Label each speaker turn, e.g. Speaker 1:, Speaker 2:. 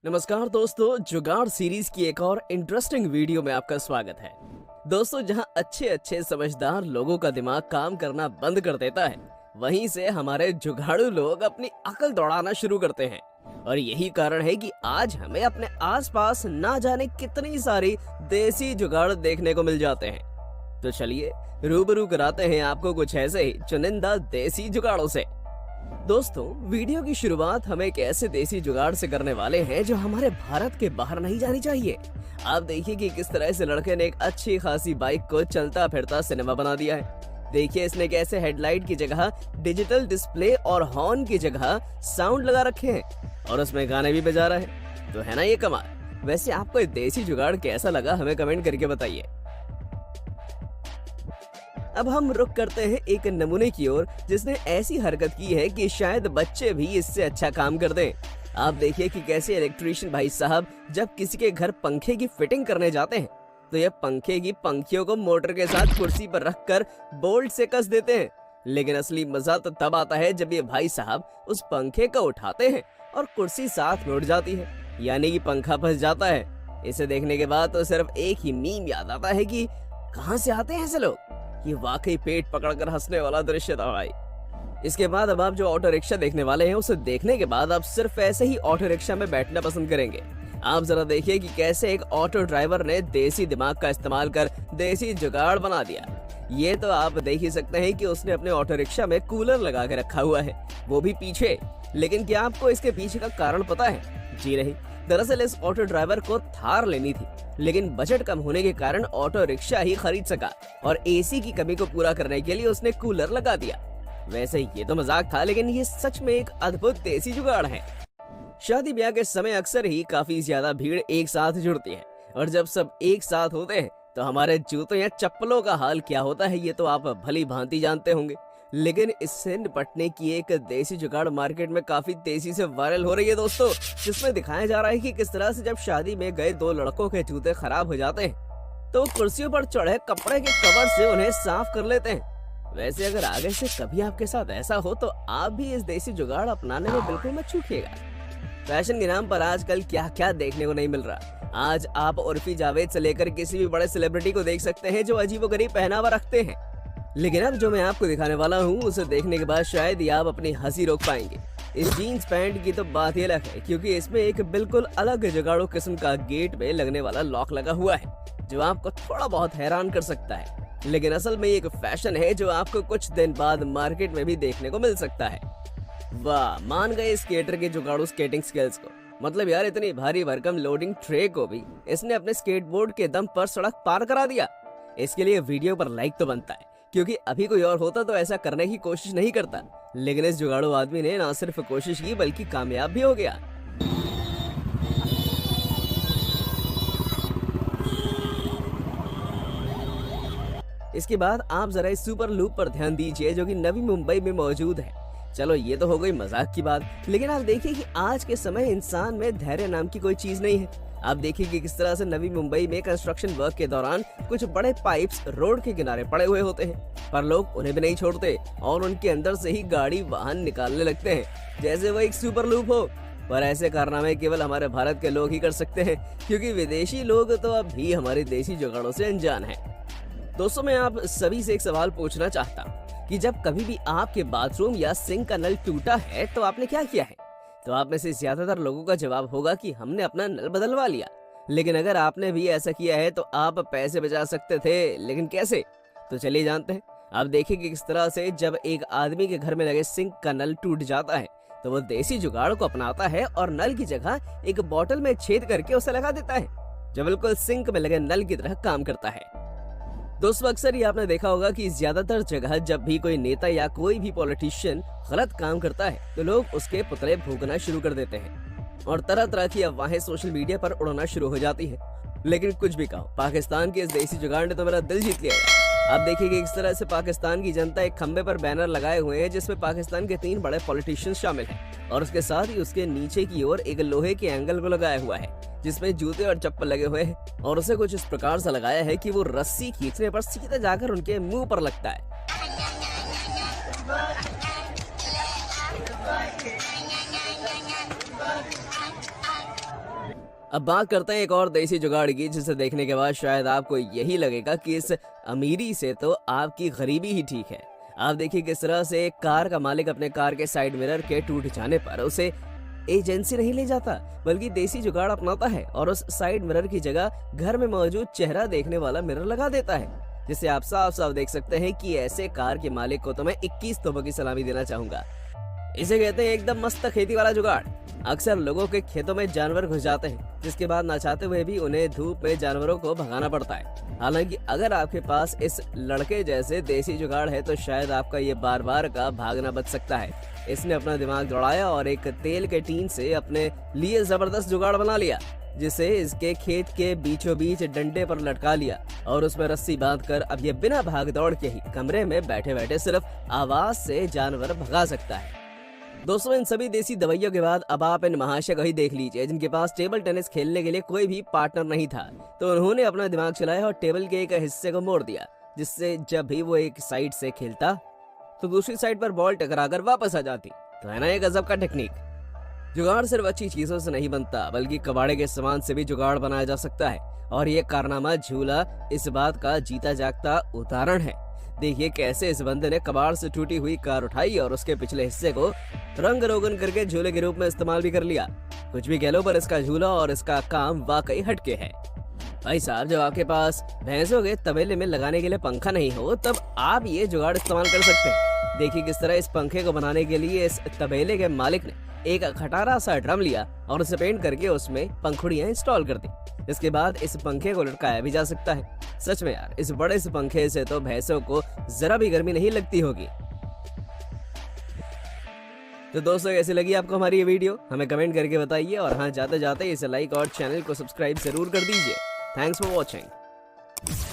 Speaker 1: नमस्कार दोस्तों, जुगाड़ सीरीज की एक और इंटरेस्टिंग वीडियो में आपका स्वागत है। दोस्तों, जहां अच्छे अच्छे समझदार लोगों का दिमाग काम करना बंद कर देता है, वहीं से हमारे जुगाड़ू लोग अपनी अकल दौड़ाना शुरू करते हैं। और यही कारण है कि आज हमें अपने आसपास ना जाने कितनी सारी देसी जुगाड़ देखने को मिल जाते हैं। तो चलिए रूबरू कराते हैं आपको कुछ ऐसे ही चुनिंदा देसी जुगाड़ों से। दोस्तों, वीडियो की शुरुआत हम एक ऐसे देसी जुगाड़ से करने वाले हैं जो हमारे भारत के बाहर नहीं जानी चाहिए। आप देखिए कि किस तरह से लड़के ने एक अच्छी खासी बाइक को चलता फिरता सिनेमा बना दिया है। देखिए इसने कैसे हेडलाइट की जगह डिजिटल डिस्प्ले और हॉर्न की जगह साउंड लगा रखे हैं और उसमें गाने भी बजा रहा है। तो है ना ये कमाल। वैसे आपको ये देसी जुगाड़ कैसा लगा, हमें कमेंट करके बताइए। अब हम रुख करते हैं एक नमूने की ओर जिसने ऐसी हरकत की है कि शायद बच्चे भी इससे अच्छा काम कर दें। आप देखिए कि कैसे इलेक्ट्रीशियन भाई साहब जब किसी के घर पंखे की फिटिंग करने जाते हैं तो ये पंखे की पंखियों को मोटर के साथ कुर्सी पर रखकर बोल्ट से कस देते हैं। लेकिन असली मजा तो तब आता है जब ये भाई साहब उस पंखे को उठाते हैं और कुर्सी साथ में उठ जाती है, यानी कि पंखा फंस जाता है। इसे देखने के बाद तो सिर्फ एक ही मीम याद आता है कि कहां से आते हैं ऐसे लोग। ये वाकई पेट पकड़कर हंसने वाला दृश्य था भाई। इसके बाद अब आप जो ऑटो रिक्शा देखने वाले हैं उसे देखने के बाद आप सिर्फ ऐसे ही ऑटो रिक्शा में बैठना पसंद करेंगे। आप जरा देखिए कि कैसे एक ऑटो ड्राइवर ने देसी दिमाग का इस्तेमाल कर देसी जुगाड़ बना दिया। ये तो आप देख ही सकते हैं कि उसने अपने ऑटो रिक्शा में कूलर लगा के रखा हुआ है, वो भी पीछे। लेकिन क्या आपको इसके पीछे का कारण पता है? जी नहीं, दरअसल इस ऑटो ड्राइवर को थार लेनी थी, लेकिन बजट कम होने के कारण ऑटो रिक्शा ही खरीद सका और एसी की कमी को पूरा करने के लिए उसने कूलर लगा दिया। वैसे ये तो मजाक था, लेकिन ये सच में एक अद्भुत देसी जुगाड़ है। शादी ब्याह के समय अक्सर ही काफी ज्यादा भीड़ एक साथ जुड़ती है और जब सब एक साथ होते हैं तो हमारे जूतों या चप्पलों का हाल क्या होता है ये तो आप भली भांति जानते होंगे। लेकिन इससे निपटने की एक देसी जुगाड़ मार्केट में काफी तेजी से वायरल हो रही है दोस्तों, जिसमें दिखाया जा रहा है कि किस तरह से जब शादी में गए दो लड़कों के जूते खराब हो जाते हैं तो कुर्सियों पर चढ़े कपड़े के कवर से उन्हें साफ कर लेते हैं। वैसे अगर आगे से कभी आपके साथ ऐसा हो तो आप भी इस देसी जुगाड़ अपनाने में बिल्कुल मत चूकिएगा। फैशन के नाम पर आजकल क्या क्या देखने को नहीं मिल रहा। आज आप उर्फी जावेद से लेकर किसी भी बड़े सेलिब्रिटी को देख सकते हैं जो अजीबोगरीब पहनावा रखते हैं। लेकिन अब जो मैं आपको दिखाने वाला हूँ उसे देखने के बाद शायद ही आप अपनी हंसी रोक पाएंगे। इस जीन्स पैंट की तो बात ही अलग है, क्योंकि इसमें एक बिल्कुल अलग जुगाड़ू किस्म का गेट में लगने वाला लॉक लगा हुआ है जो आपको थोड़ा बहुत हैरान कर सकता है। लेकिन असल में एक फैशन है जो आपको कुछ दिन बाद मार्केट में भी देखने को मिल सकता है। वाह, मान गए स्केटर के जुगाड़ू स्केटिंग स्किल्स को। मतलब यार, इतनी भारी भरकम लोडिंग ट्रे को भी इसने अपने स्केटबोर्ड के दम पर सड़क पार करा दिया। इसके लिए वीडियो पर लाइक तो बनता है, क्योंकि अभी कोई और होता तो ऐसा करने की कोशिश नहीं करता। लेकिन इस जुगाड़ू आदमी ने ना सिर्फ कोशिश की बल्कि कामयाब भी हो गया। इसके बाद आप जरा इस सुपर लूप पर ध्यान दीजिए जो कि नवी मुंबई में मौजूद है। चलो ये तो हो गई मजाक की बात, लेकिन आप देखिए कि आज के समय इंसान में धैर्य नाम की कोई चीज नहीं है। आप देखिए कि किस तरह से नवी मुंबई में कंस्ट्रक्शन वर्क के दौरान कुछ बड़े पाइप्स रोड के किनारे पड़े हुए होते हैं, पर लोग उन्हें भी नहीं छोड़ते और उनके अंदर से ही गाड़ी वाहन निकालने लगते हैं जैसे वो एक सुपर लूप हो। पर ऐसे कारनामे केवल हमारे भारत के लोग ही कर सकते हैं, क्योंकि विदेशी लोग तो अब भी हमारी देसी जुगाड़ों से अनजान है। दोस्तों, मैं आप सभी से एक सवाल पूछना चाहता हूँ कि जब कभी भी आपके बाथरूम या सिंक का नल टूटा है तो आपने क्या किया है? तो आप में से ज्यादातर लोगों का जवाब होगा कि हमने अपना नल बदलवा लिया। लेकिन अगर आपने भी ऐसा किया है तो आप पैसे बचा सकते थे, लेकिन कैसे? तो चलिए जानते हैं। आप देखिए कि किस तरह से जब एक आदमी के घर में लगे सिंक का नल टूट जाता है तो वो देसी जुगाड़ को अपनाता है और नल की जगह एक बोतल में छेद करके उसे लगा देता है, जो बिल्कुल सिंक में लगे नल की तरह काम करता है। दोस्तों, अक्सर ही आपने देखा होगा कि ज्यादातर जगह जब भी कोई नेता या कोई भी पॉलिटिशियन गलत काम करता है तो लोग उसके पुतले फूंकना शुरू कर देते हैं और तरह तरह की अफवाहें सोशल मीडिया पर उड़ना शुरू हो जाती है। लेकिन कुछ भी कहो, पाकिस्तान के इस देसी जुगाड़ ने तो मेरा दिल जीत लिया है। आप देखिए कि इस तरह से पाकिस्तान की जनता एक खंबे पर बैनर लगाए हुए हैं जिसमें पाकिस्तान के 3 बड़े पॉलिटिशियंस शामिल हैं और उसके साथ ही उसके नीचे की ओर एक लोहे के एंगल को लगाया हुआ है जिसमें जूते और चप्पल लगे हुए हैं और उसे कुछ इस प्रकार से लगाया है कि वो रस्सी खींचने पर सीधा जाकर उनके मुंह पर लगता है। अब बात करते हैं एक और देसी जुगाड़ की, जिसे देखने के बाद शायद आपको यही लगेगा कि इस अमीरी से तो आपकी गरीबी ही ठीक है। आप देखिए किस तरह से एक कार का मालिक अपने कार के साइड मिरर के टूट जाने पर उसे एजेंसी नहीं ले जाता, बल्कि देसी जुगाड़ अपनाता है और उस साइड मिरर की जगह घर में मौजूद चेहरा देखने वाला मिरर लगा देता है, जिससे आप साफ साफ देख सकते हैं कि ऐसे कार के मालिक को तो मैं 21 तोपों की सलामी देना चाहूंगा। इसे कहते हैं एकदम मस्त खेती वाला जुगाड़। अक्सर लोगों के खेतों में जानवर घुस जाते हैं, जिसके बाद ना चाहते हुए भी उन्हें धूप में जानवरों को भगाना पड़ता है। हालांकि अगर आपके पास इस लड़के जैसे देसी जुगाड़ है तो शायद आपका ये बार बार का भागना बच सकता है। इसने अपना दिमाग दौड़ाया और एक तेल के टीन से अपने लिए जबरदस्त जुगाड़ बना लिया, जिसे इसके खेत के बीचों बीच डंडे पर लटका लिया और उसमें रस्सी बांधकर अब ये बिना भाग दौड़ के ही कमरे में बैठे बैठे सिर्फ आवाज से जानवर भगा सकता है। दोस्तों, इन सभी देसी दवाइयों के बाद अब आप इन महाशय को ही देख लीजिए, जिनके पास टेबल टेनिस खेलने के लिए कोई भी पार्टनर नहीं था, तो उन्होंने अपना दिमाग चलाया और टेबल के एक हिस्से को मोड़ दिया, जिससे जब भी वो एक साइड से खेलता तो दूसरी साइड पर बॉल टकराकर वापस आ जाती। तो है ना ये गजब का टेक्निक। जुगाड़ सिर्फ अच्छी चीजों से नहीं बनता, बल्कि कबाड़े के सामान से भी जुगाड़ बनाया जा सकता है, और ये कारनामा झूला इस बात का जीता जागता उदाहरण है। देखिए कैसे इस बंदे ने कबाड़ से टूटी हुई कार उठाई और उसके पिछले हिस्से को रंग रोगन करके झूले के रूप में इस्तेमाल भी कर लिया। कुछ भी कह लो, पर इसका झूला और इसका काम वाकई हटके है। भाई साहब, जब आपके पास भैंसों के तबेले में लगाने के लिए पंखा नहीं हो, तब आप ये जुगाड़ इस्तेमाल कर सकते हैं। देखिए किस तरह इस पंखे को बनाने के लिए इस तबेले के मालिक ने एक खटारा सा ड्रम लिया और उसे पेंट करके उसमें पंखुड़ियां इंस्टॉल कर दी। इसके बाद इस पंखे को लटकाया भी जा सकता है। सच में यार, इस बड़े से पंखे से तो भैंसों को जरा भी गर्मी नहीं लगती होगी। तो दोस्तों, कैसी लगी आपको हमारी ये वीडियो? हमें कमेंट करके बताइए, और हाँ, जाते जाते इसे लाइक और चैनल को सब्सक्राइब जरूर कर दीजिए। Thanks for watching.